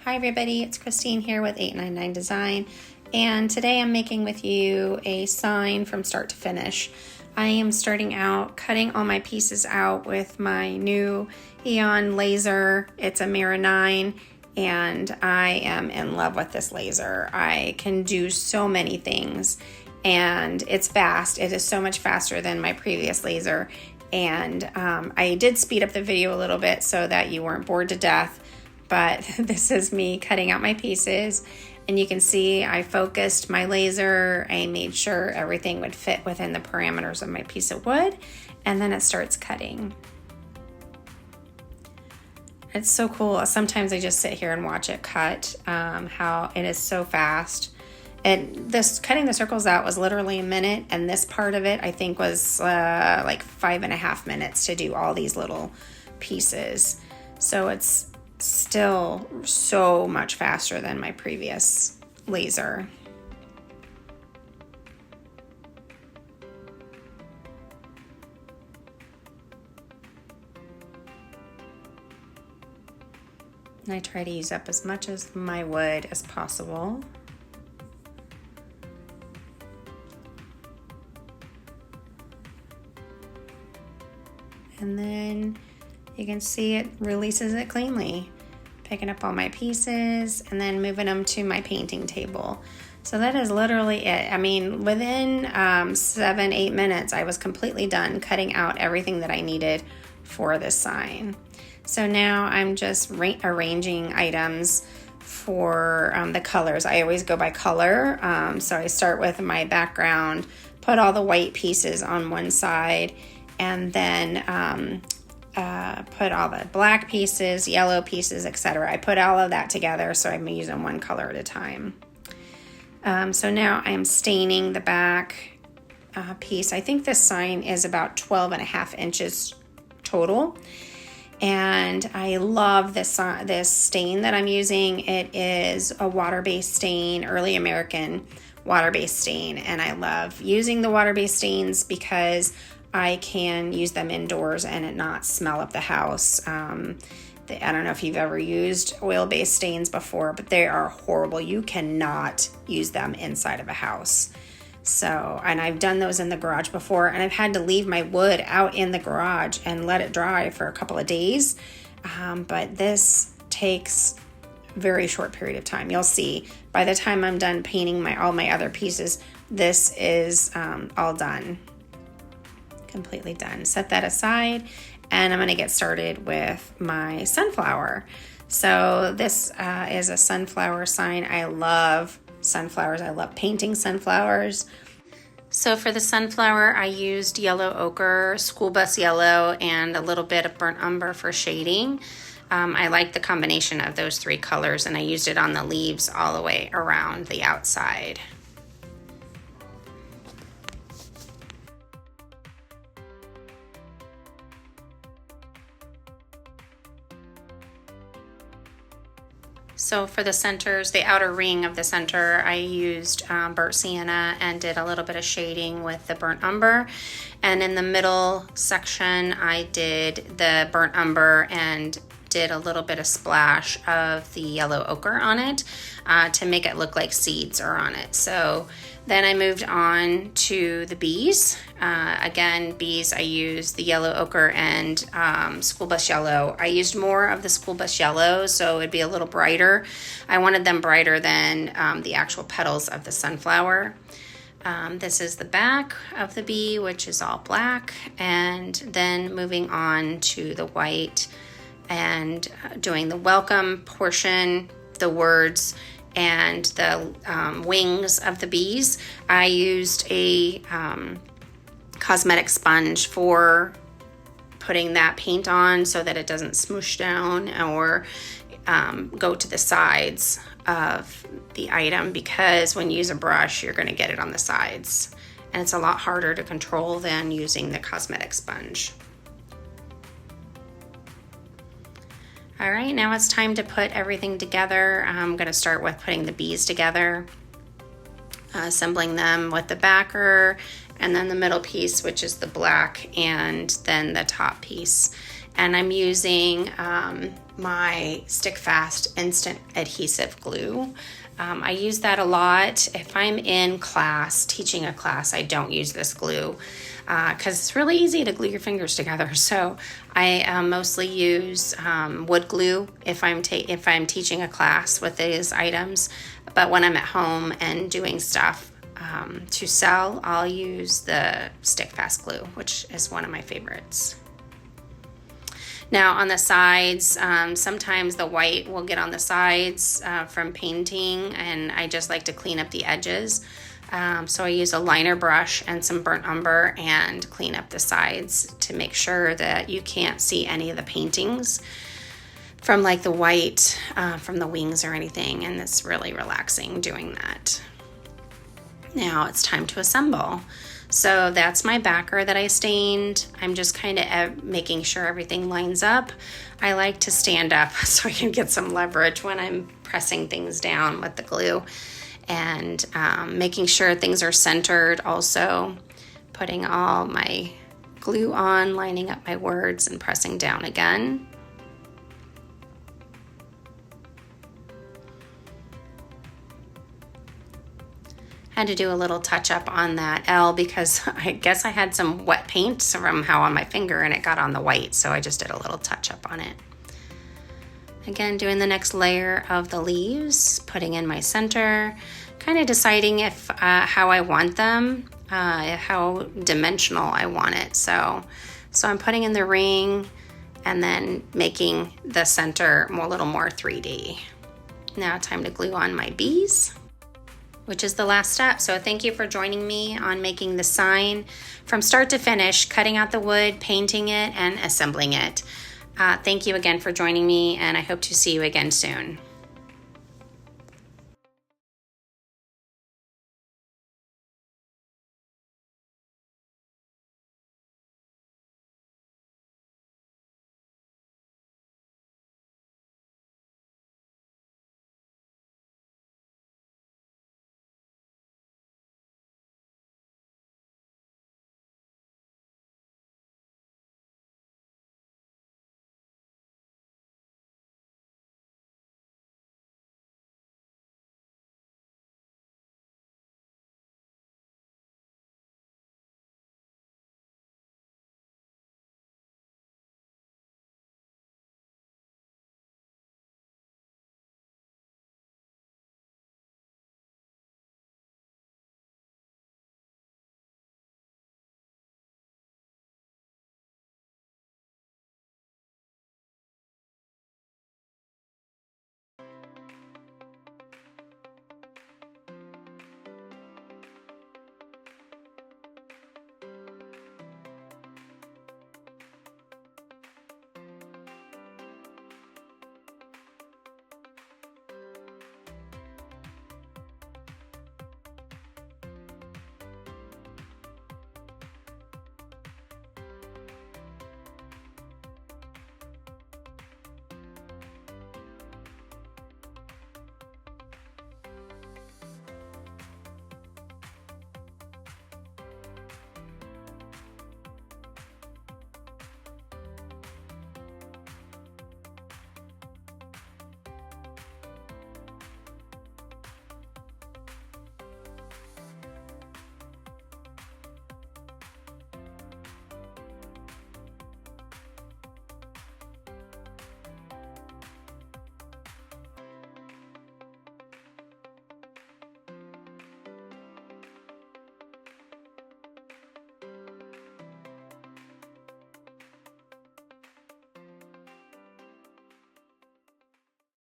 Hi everybody, it's Christine here with 899 Design, and today I'm making with you a sign from start to finish. I am starting out cutting all my pieces out with my new AEON laser. It's a MIRA 9 and I am in love with this laser. I can do so many things and it's fast. It is so much faster than my previous laser, and I did speed up the video a little bit so that you weren't bored to death. But this is me cutting out my pieces, and you can see I focused my laser. I made sure everything would fit within the parameters of my piece of wood, and then it starts cutting. It's so cool. Sometimes I just sit here and watch it cut, how it is so fast. And this cutting the circles out was literally a minute, and this part of it I think was like 5.5 minutes to do all these little pieces. So it's still so much faster than my previous laser. And I try to use up as much of my wood as possible. And then you can see it releases it cleanly. Picking up all my pieces and then moving them to my painting table. So that is literally it. I mean, within 7-8 minutes, I was completely done cutting out everything that I needed for this sign. So now I'm just arranging items for the colors. I always go by color. So I start with my background, put all the white pieces on one side, and then put all the black pieces, yellow pieces, etc. I put all of that together so I'm using one color at a time. So now I'm staining the back piece. I think this sign is about 12.5 inches total. And I love this stain that I'm using. It is a water-based stain, early American water-based stain. And I love using the water-based stains because I can use them indoors and it not smell up the house. I don't know if you've ever used oil-based stains before, but they are horrible. You cannot use them inside of a house. So, and I've done those in the garage before, and I've had to leave my wood out in the garage and let it dry for a couple of days. But this takes a very short period of time. You'll see by the time I'm done painting all my other pieces, this is all done. Completely done. Set that aside, and I'm going to get started with my sunflower. So this is a sunflower sign. I love sunflowers. I love painting sunflowers. So for the sunflower, I used yellow ochre, school bus yellow, and a little bit of burnt umber for shading. I like the combination of those three colors, and I used it on the leaves all the way around the outside. So for the centers, the outer ring of the center, I used burnt sienna and did a little bit of shading with the burnt umber. And in the middle section, I did the burnt umber and did a little bit of splash of the yellow ochre on it to make it look like seeds are on it. So then I moved on to the bees. Again, bees, I used the yellow ochre and school bus yellow. I used more of the school bus yellow, so it'd be a little brighter. I wanted them brighter than the actual petals of the sunflower. This is the back of the bee, which is all black. And then moving on to the white and doing the welcome portion, the words, and the wings of the bees. I used a cosmetic sponge for putting that paint on so that it doesn't smoosh down or go to the sides of the item, because when you use a brush, you're going to get it on the sides. And it's a lot harder to control than using the cosmetic sponge. All right, now it's time to put everything together. I'm going to start with putting the bees together, assembling them with the backer, and then the middle piece, which is the black, and then the top piece. And I'm using my Stick Fast Instant Adhesive Glue. I use that a lot. If I'm in class, teaching a class, I don't use this glue because it's really easy to glue your fingers together. So I mostly use wood glue if I'm teaching a class with these items. But when I'm at home and doing stuff to sell, I'll use the Stick Fast glue, which is one of my favorites. Now on the sides, sometimes the white will get on the sides from painting, and I just like to clean up the edges. So I use a liner brush and some burnt umber and clean up the sides to make sure that you can't see any of the paintings from like the white from the wings or anything, and it's really relaxing doing that. Now it's time to assemble. So that's my backer that I stained. I'm just kind of making sure everything lines up. I like to stand up so I can get some leverage when I'm pressing things down with the glue, and making sure things are centered. Also putting all my glue on, lining up my words, and pressing down again. Had to do a little touch up on that L because I guess I had some wet paint somehow on my finger and it got on the white, so I just did a little touch up on it. Again, doing the next layer of the leaves, putting in my center, kind of deciding if how I want them, how dimensional I want it. So I'm putting in the ring and then making the center a little more 3D. Now time to glue on my bees, which is the last step. So thank you for joining me on making the sign from start to finish, cutting out the wood, painting it, and assembling it. Thank you again for joining me, and I hope to see you again soon.